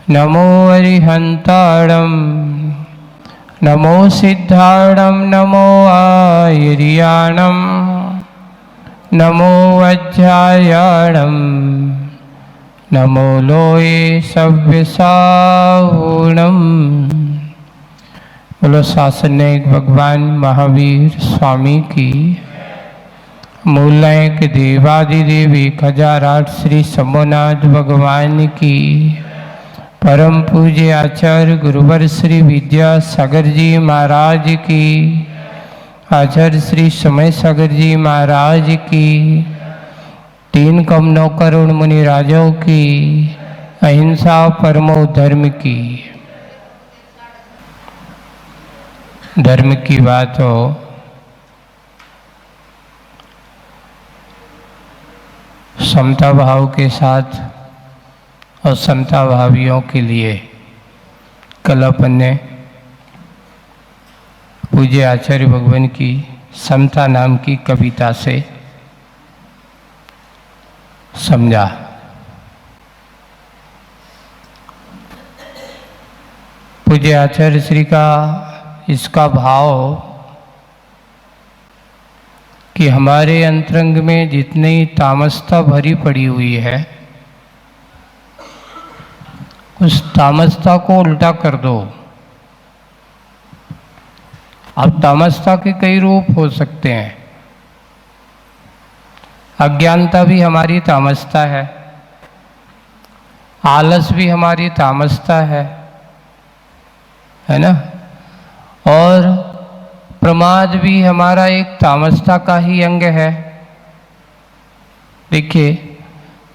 नमो अरिहंताणं नमो सिद्धाणं नमो आयर्याणं नमो वज्रायाणं नमो लोये सव्यसावूणम्। बोलो शासनिक भगवान महावीर स्वामी की। मूलांक देवादिदेव 1008 श्री शंभुनाथ भगवान की। परम पूज्य आचार्य गुरुवर श्री विद्यासागर जी महाराज की। आचार्य श्री समय सागर जी महाराज की। 3 कमनों करुण मुनि राजों की। अहिंसा परमो धर्म की। धर्म की बात हो समता भाव के साथ और समता भावियों के लिए कल अपन ने पूज्य आचार्य भगवान की समता नाम की कविता से समझा। पूज्य आचार्य श्री का इसका भाव कि हमारे अंतरंग में जितनी तामसता भरी पड़ी हुई है उस तामसता को उल्टा कर दो। अब तामसता के कई रूप हो सकते हैं। अज्ञानता भी हमारी तामसता है, आलस भी हमारी तामसता है ना, और प्रमाद भी हमारा एक तामसता का ही अंग है। देखिए,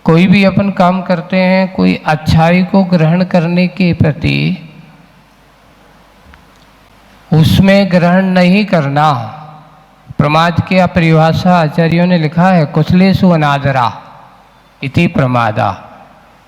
कोई भी अपन काम करते हैं, कोई अच्छाई को ग्रहण करने के प्रति उसमें ग्रहण नहीं करना। प्रमाद की परिभाषा आचार्यों ने लिखा है, कुशलेषु अनादरा इति प्रमादा।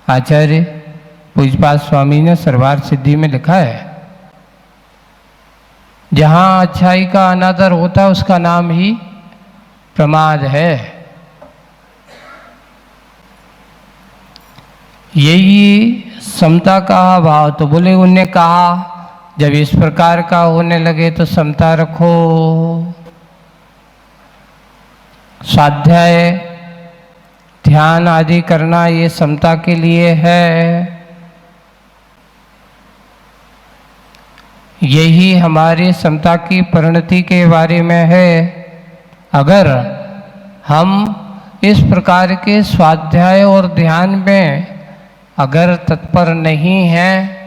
आचार्य पूज्यपाद स्वामी ने सर्वार सिद्धि में लिखा है, जहाँ अच्छाई का अनादर होता है उसका नाम ही प्रमाद है। यही समता का भाव। तो बोले, उनने कहा जब इस प्रकार का होने लगे तो समता रखो। स्वाध्याय ध्यान आदि करना ये समता के लिए है। यही हमारी समता की परिणति के बारे में है। अगर हम इस प्रकार के स्वाध्याय और ध्यान में अगर तत्पर नहीं हैं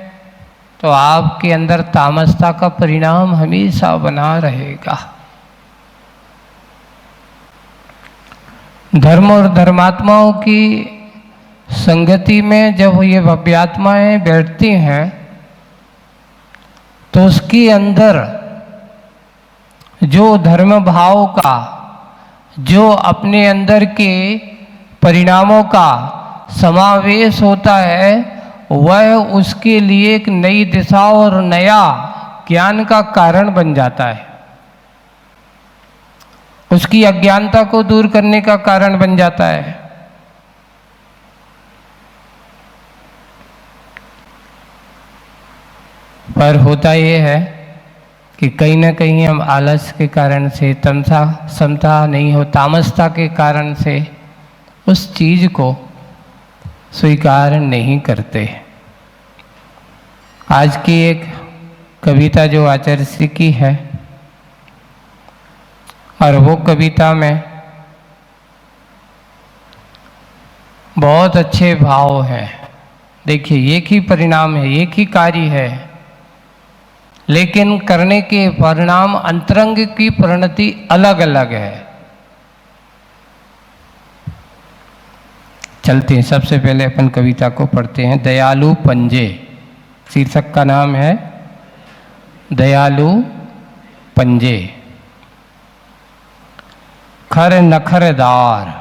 तो आपके अंदर तामसता का परिणाम हमेशा बना रहेगा। धर्म और धर्मात्माओं की संगति में जब ये भव्यात्माएं बैठती हैं तो उसके अंदर जो धर्म भाव का, जो अपने अंदर के परिणामों का समावेश होता है, वह उसके लिए एक नई दिशा और नया ज्ञान का कारण बन जाता है। उसकी अज्ञानता को दूर करने का कारण बन जाता है। पर होता ये है कि कहीं ना कहीं हम आलस के कारण से, समता नहीं हो, तामसता के कारण से उस चीज को स्वीकार नहीं करते। आज की एक कविता जो आचार्य श्री की है, और वो कविता में बहुत अच्छे भाव हैं। देखिए, एक ही परिणाम है, एक ही कार्य है, लेकिन करने के परिणाम अंतरंग की परिणति अलग अलग है। चलते हैं, सबसे पहले अपन कविता को पढ़ते हैं। दयालु पंजे, शीर्षक का नाम है दयालु पंजे। खर नखरदार,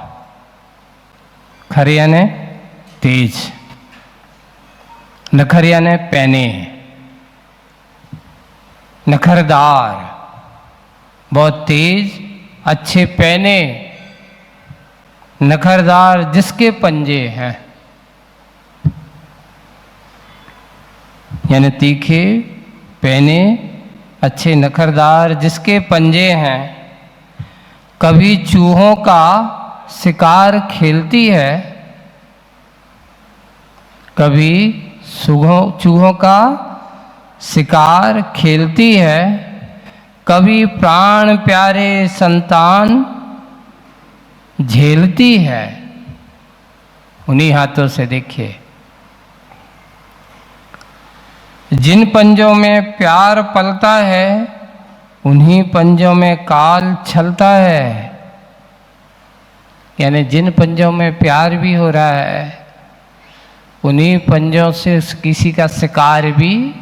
खर यानी तेज, नखर यानी पैने, नखरदार बहुत तेज, अच्छे पैने, नखरदार जिसके पंजे हैं। यानी तीखे, पैने, अच्छे नखरदार जिसके पंजे हैं, कभी चूहों का शिकार खेलती है, कभी चूहों का शिकार खेलती है, कभी प्राण प्यारे संतान झेलती है। उन्हीं हाथों से देखिए, जिन पंजों में प्यार पलता है उन्हीं पंजों में काल छलता है। यानी जिन पंजों में प्यार भी हो रहा है उन्हीं पंजों से किसी का शिकार भी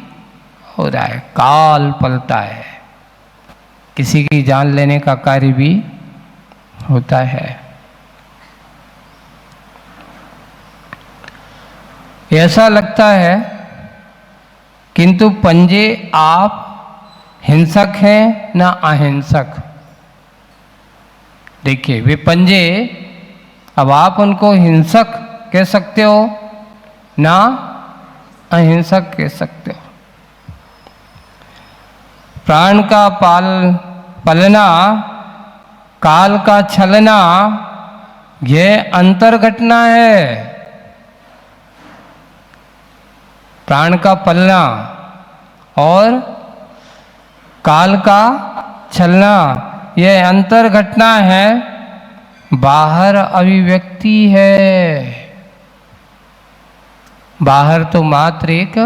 हो रहा है, काल पलता है, किसी की जान लेने का कार्य भी होता है। ऐसा लगता है किंतु पंजे आप हिंसक हैं ना अहिंसक। देखिए वे पंजे, अब आप उनको हिंसक कह सकते हो ना अहिंसक कह सकते हो। प्राण का पलना, काल का छलना, यह अंतर घटना है। प्राण का पलना और काल का छलना, यह अंतर घटना है, बाहर अभिव्यक्ति है। बाहर तो मात्र एक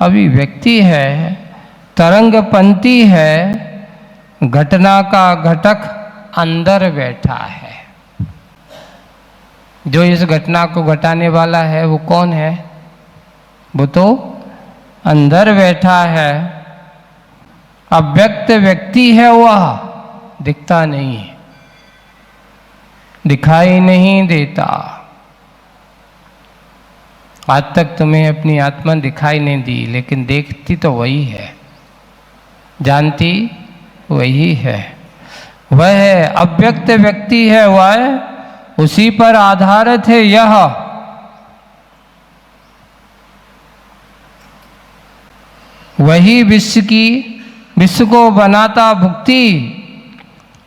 अभिव्यक्ति है, तरंगपंती है, घटना का घटक अंदर बैठा है। जो इस घटना को घटाने वाला है वो कौन है? वो तो अंदर बैठा है। अव्यक्त व्यक्ति है, वह दिखता नहीं, दिखाई नहीं देता। आज तक तुम्हें अपनी आत्मा दिखाई नहीं दी, लेकिन देखती तो वही है, जानती वही है। वह है अव्यक्त व्यक्ति है, वह उसी पर आधारित है। यह वही विश्व को बनाता भुक्ति,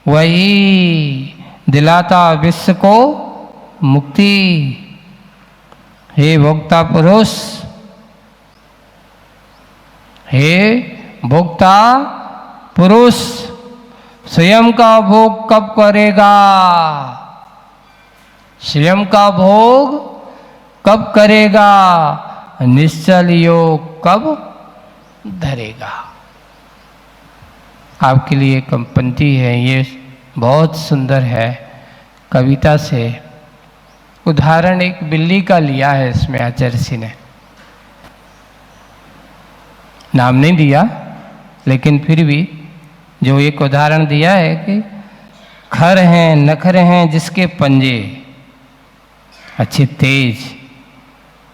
वही दिलाता विश्व को मुक्ति। हे भोक्ता पुरुष, हे भोक्ता पुरुष, स्वयं का भोग कब करेगा? स्वयं का भोग कब करेगा? निश्चल योग कब धरेगा? आपके लिए एक पंक्ति है, ये बहुत सुंदर है, कविता से उदाहरण एक बिल्ली का लिया है इसमें आचार्य जी ने। नाम नहीं दिया, लेकिन फिर भी जो एक उदाहरण दिया है कि खर हैं, नखरे हैं जिसके पंजे, अच्छे तेज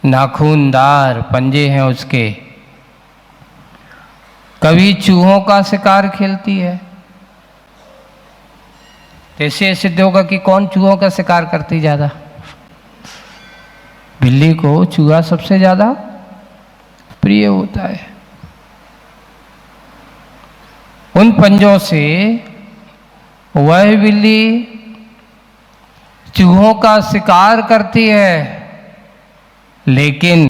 नाखूनदार पंजे हैं उसके, कभी चूहों का शिकार खेलती है। ऐसे सिद्ध होगा कि कौन चूहों का शिकार करती ज्यादा? बिल्ली को चूहा सबसे ज्यादा प्रिय होता है। उन पंजों से वह बिल्ली चूहों का शिकार करती है, लेकिन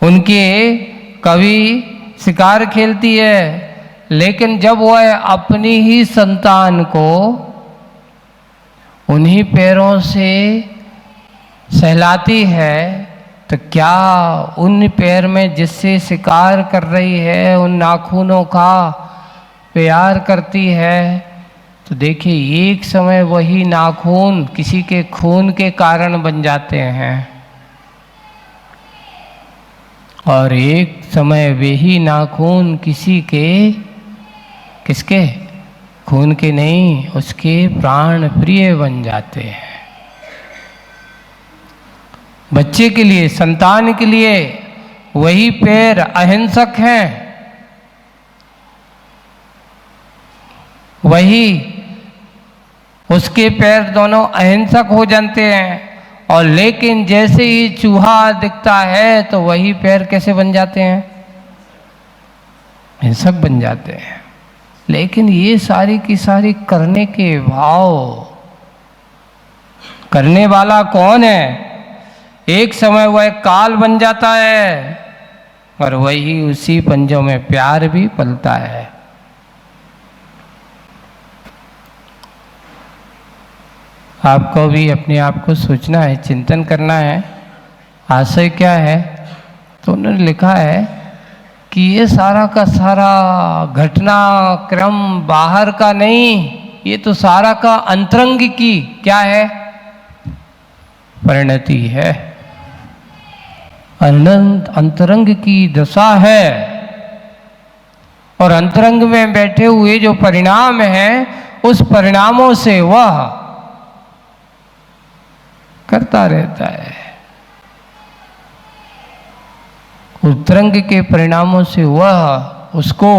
उनके कभी शिकार खेलती है, लेकिन जब वह अपनी ही संतान को उन्हीं पैरों से सहलाती है, तो क्या उन पैर में जिससे शिकार कर रही है, उन नाखूनों का प्यार करती है, तो देखिए एक समय वही नाखून किसी के खून के कारण बन जाते हैं, और एक समय वही नाखून किसके खून के नहीं, उसके प्राण प्रिय बन जाते हैं। बच्चे के लिए, संतान के लिए वही पैर अहिंसक हैं, वही उसके पैर दोनों अहिंसक हो जाते हैं, और लेकिन जैसे ही चूहा दिखता है तो वही पैर कैसे बन जाते हैं? हिंसक बन जाते हैं। लेकिन ये सारी की सारी करने के भाव, करने वाला कौन है? एक समय वह काल बन जाता है और वही उसी पंजों में प्यार भी पलता है। आपको भी अपने आप को सोचना है, चिंतन करना है, आशय क्या है। तो उन्होंने लिखा है कि ये सारा का सारा घटना क्रम बाहर का नहीं, ये तो सारा का अंतरंग की क्या है? परिणति है, अनंत अंतरंग की दशा है। और अंतरंग में बैठे हुए जो परिणाम हैं, उस परिणामों से वह करता रहता है। उत्तरंग के परिणामों से वह उसको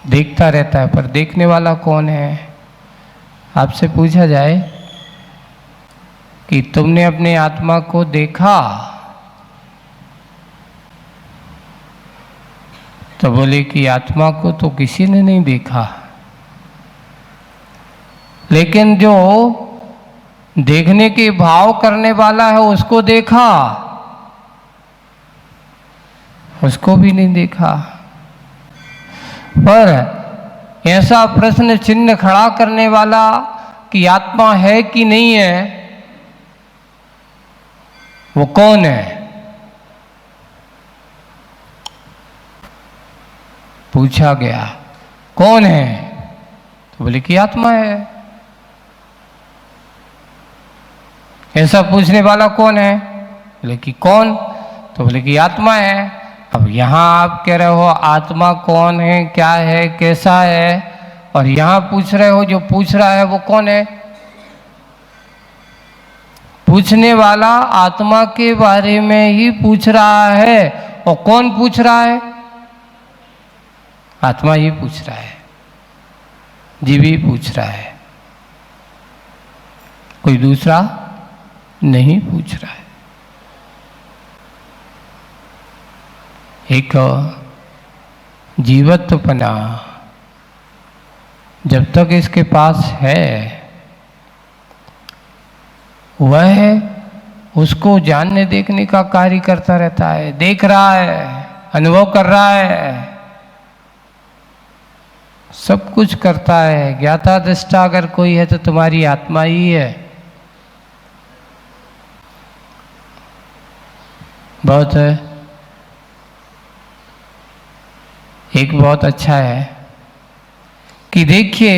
देखता रहता है। पर देखने वाला कौन है? आपसे पूछा जाए कि तुमने अपने आत्मा को देखा? तो बोले कि आत्मा को तो किसी ने नहीं देखा, लेकिन जो देखने के भाव करने वाला है उसको देखा, उसको भी नहीं देखा। पर ऐसा प्रश्न चिन्ह खड़ा करने वाला कि आत्मा है कि नहीं है, वो कौन है? पूछा गया कौन है? तो बोले कि आत्मा है। ऐसा पूछने वाला कौन है? बोले कि कौन? तो बोले कि आत्मा है। अब यहाँ आप कह रहे हो आत्मा कौन है, क्या है, कैसा है, और यहाँ पूछ रहे हो जो पूछ रहा है वो कौन है? पूछने वाला आत्मा के बारे में ही पूछ रहा है, और कौन पूछ रहा है? आत्मा ही पूछ रहा है, जीव ही पूछ रहा है, कोई दूसरा नहीं पूछ रहा है। एक जीवत्वपना जब तक इसके पास है, वह उसको जानने देखने का कार्य करता रहता है, देख रहा है, अनुभव कर रहा है, सब कुछ करता है। ज्ञाता दृष्टा अगर कोई है तो तुम्हारी आत्मा ही है। बहुत है, एक बहुत अच्छा है कि देखिए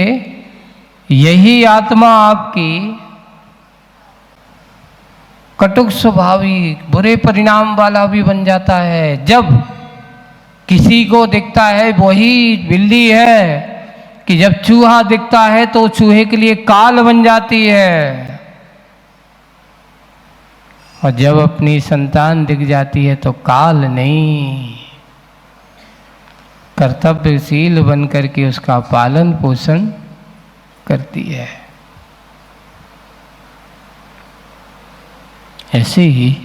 यही आत्मा आपकी कटुक स्वभावी, बुरे परिणाम वाला भी बन जाता है। जब किसी को दिखता है, वही बिल्ली है कि जब चूहा दिखता है तो चूहे के लिए काल बन जाती है, और जब अपनी संतान दिख जाती है तो काल नहीं, कर्तव्यशील बन करके उसका पालन पोषण करती है। ऐसे ही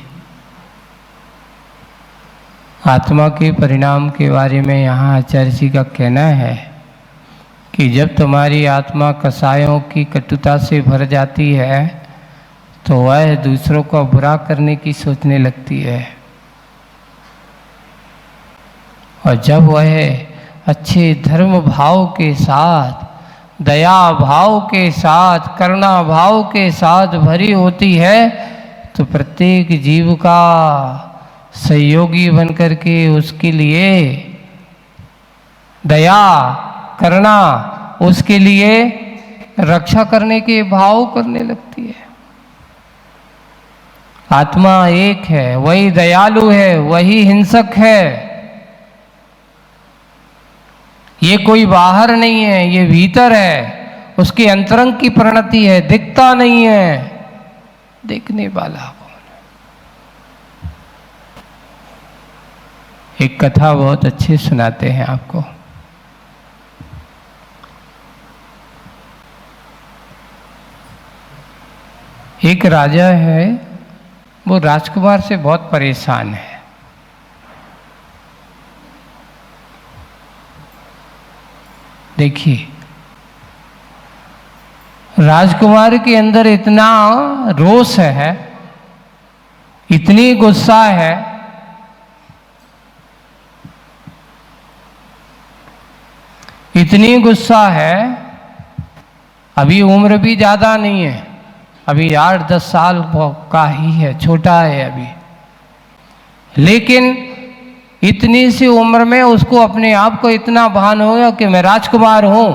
आत्मा के परिणाम के बारे में यहाँ आचार्य जी का कहना है कि जब तुम्हारी आत्मा कसायों की कटुता से भर जाती है तो वह दूसरों को बुरा करने की सोचने लगती है, और जब वह अच्छे धर्म भाव के साथ, दया भाव के साथ, करुणा भाव के साथ भरी होती है तो प्रत्येक जीव का सहयोगी बनकर के उसके लिए दया, करुणा, उसके लिए रक्षा करने के भाव करने लगती है। आत्मा एक है, वही दयालु है, वही हिंसक है। ये कोई बाहर नहीं है, ये भीतर है, उसके अंतरंग की परिणति है, दिखता नहीं है। देखने वाला कौन है? एक कथा बहुत अच्छी सुनाते हैं आपको। एक राजा है, वो राजकुमार से बहुत परेशान है। देखिए, राजकुमार के अंदर इतना रोष है, इतनी गुस्सा है, इतनी गुस्सा है। अभी उम्र भी ज़्यादा नहीं है, अभी 8-10 साल का ही है, छोटा है अभी। लेकिन इतनी सी उम्र में उसको अपने आप को इतना भान हो गया कि मैं राजकुमार हूं,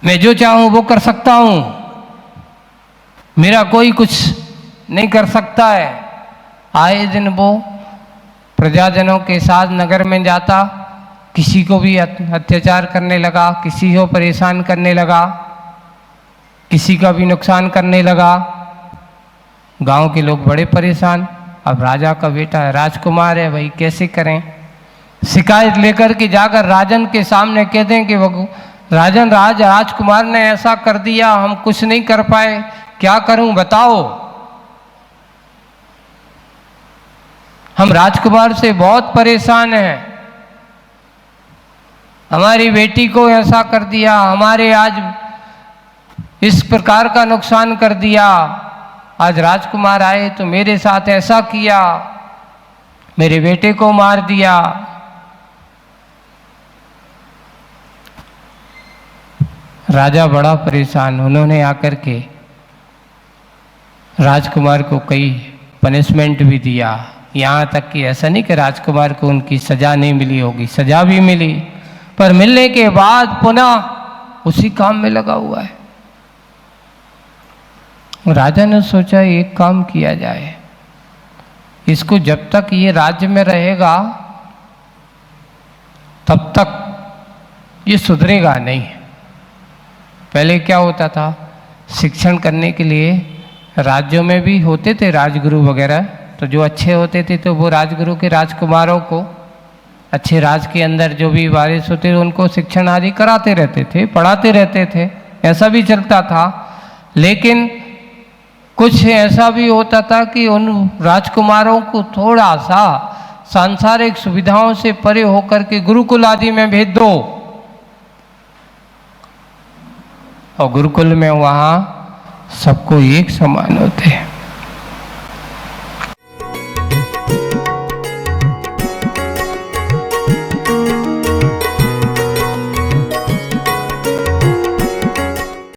मैं जो चाहूं वो कर सकता हूं, मेरा कोई कुछ नहीं कर सकता है। आए दिन वो प्रजाजनों के साथ नगर में जाता, किसी को भी अत्याचार करने लगा, किसी को परेशान करने लगा, किसी का भी नुकसान करने लगा। गांव के लोग बड़े परेशान। अब राजा का बेटा है, राजकुमार है, भाई कैसे करें। शिकायत लेकर के जाकर राजन के सामने कह दें कि वो राजन, राजकुमार ने ऐसा कर दिया, हम कुछ नहीं कर पाए, क्या करूं बताओ। हम राजकुमार से बहुत परेशान हैं, हमारी बेटी को ऐसा कर दिया, हमारे आज इस प्रकार का नुकसान कर दिया, आज राजकुमार आए तो मेरे साथ ऐसा किया, मेरे बेटे को मार दिया। राजा बड़ा परेशान। उन्होंने आकर के राजकुमार को कई पनिशमेंट भी दिया, यहाँ तक कि ऐसा नहीं कि राजकुमार को उनकी सजा नहीं मिली होगी, सजा भी मिली, पर मिलने के बाद पुनः उसी काम में लगा हुआ है। राजा ने सोचा एक काम किया जाए, इसको जब तक ये राज्य में रहेगा तब तक ये सुधरेगा नहीं। पहले क्या होता था, शिक्षण करने के लिए राज्यों में भी होते थे राजगुरु वगैरह, तो जो अच्छे होते थे तो वो राजगुरु के राजकुमारों को, अच्छे राज के अंदर जो भी वारिस होते थे उनको शिक्षण आदि कराते रहते थे, पढ़ाते रहते थे, ऐसा भी चलता था। लेकिन कुछ ऐसा भी होता था कि उन राजकुमारों को थोड़ा सा सांसारिक सुविधाओं से परे होकर के गुरुकुल आदि में भेज दो, और गुरुकुल में वहाँ सबको एक समान होते हैं।